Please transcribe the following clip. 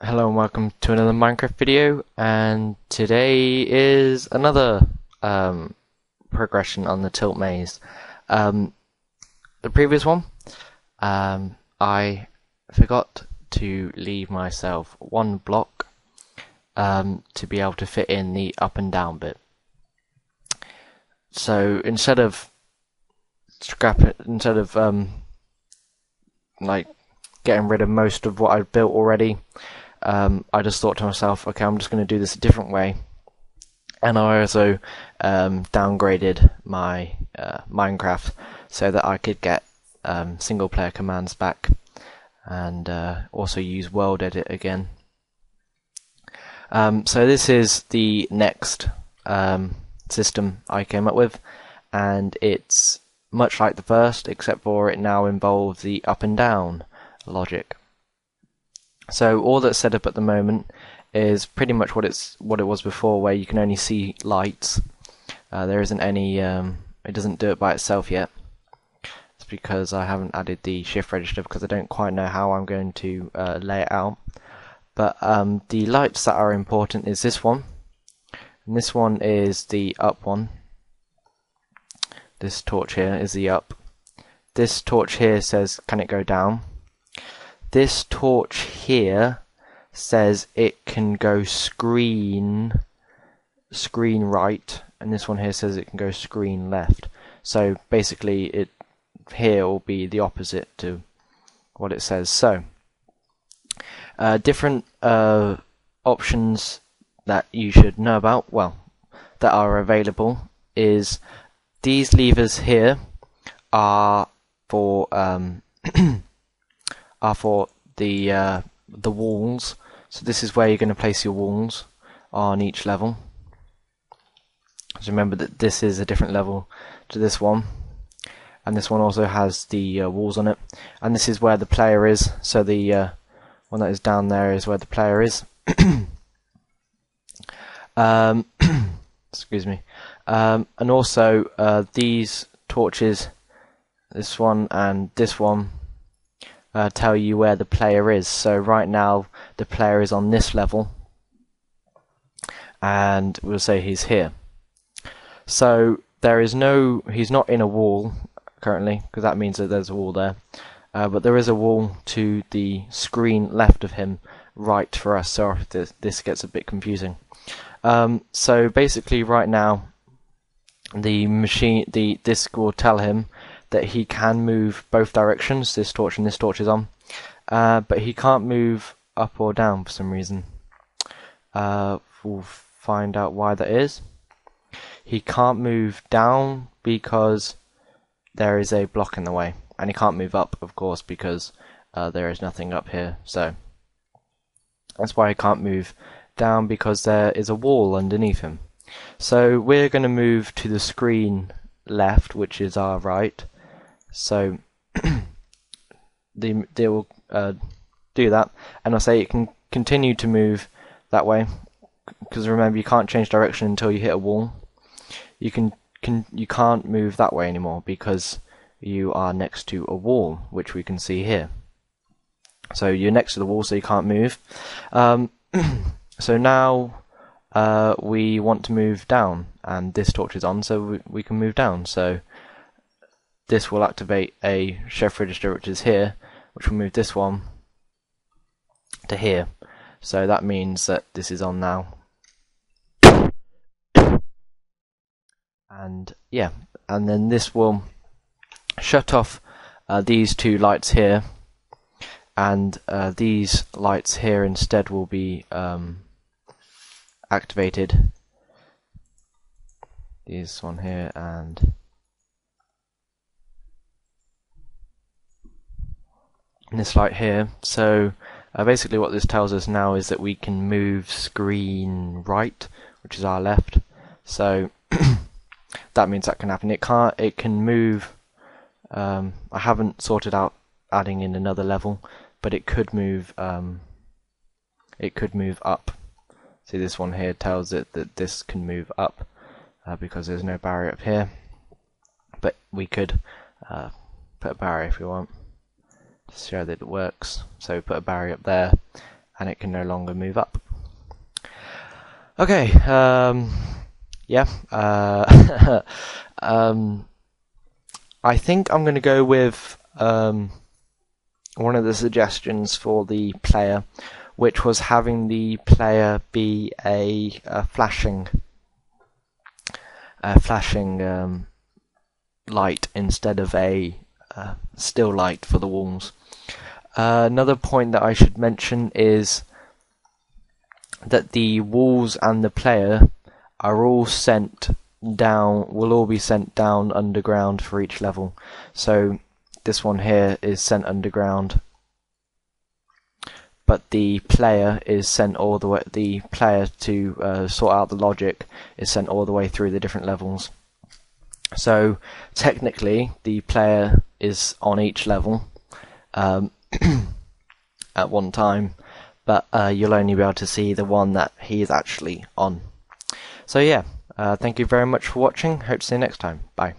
Hello and welcome to another Minecraft video, and today is another progression on the Tilt Maze. The previous one, I forgot to leave myself one block to be able to fit in the up and down bit. So instead of like getting rid of most of what I've built already, I just thought to myself, okay, I'm just going to do this a different way. And I also downgraded my Minecraft so that I could get single player commands back, and also use World Edit again. So this is the next system I came up with, and it's much like the first, except for it now involves the up and down logic. So all that's set up at the moment is pretty much what it was before, where you can only see lights. There isn't any. It doesn't do it by itself yet. It's because I haven't added the shift register, because I don't quite know how I'm going to lay it out. But the lights that are important is this one, and this one is the up one. This torch here is the up. This torch here says, can it go down? This torch here says it can go screen right, and this one here says it can go screen left. So basically it here will be the opposite to what it says. So different options that you should know about, well, that are available, is these levers here are for the walls. So this is where you're going to place your walls on each level. So remember that this is a different level to this one, and this one also has the walls on it. And this is where the player is. So the one that is down there is where the player is. Excuse me. And also these torches, this one and this one, tell you where the player is. So right now the player is on this level, and we'll say he's here. So there is he's not in a wall currently, because that means that there's a wall there, but there is a wall to the screen left of him, right for us. Sorry if this gets a bit confusing. So basically right now the disk will tell him that he can move both directions. This torch and this torch is on, but he can't move up or down for some reason. We'll find out why that is. He can't move down because there is a block in the way, and he can't move up, of course, because there is nothing up here. So that's why he can't move down, because there is a wall underneath him. So we're going to move to the screen left, which is our right. So they will do that, and I'll say it can continue to move that way, because remember, you can't change direction until you hit a wall. You can't move that way anymore because you are next to a wall, which we can see here. So you're next to the wall, so you can't move. So now we want to move down, and this torch is on, so we can move down. So this will activate a shift register, which is here, which will move this one to here. So that means that this is on now. And yeah, and then this will shut off these two lights here, and these lights here instead will be activated. This one here and this light here. So basically what this tells us now is that we can move screen right, which is our left. So that means that can happen. It can move. I haven't sorted out adding in another level, but it could move. It could move up. See, this one here tells it that this can move up because there's no barrier up here. But we could put a barrier if we want to show that it works. So put a barrier up there, and it can no longer move up. Okay, yeah, I think I'm going to go with one of the suggestions for the player, which was having the player be a flashing light instead of a still light for the walls. Another point that I should mention is that the walls and the player are all sent down, will all be sent down underground for each level. So this one here is sent underground, but the player is sent all the way. The player to sort out the logic is sent all the way through the different levels. So technically, the player is on each level at one time, but you'll only be able to see the one that he is actually on. So yeah, thank you very much for watching. Hope to see you next time. Bye.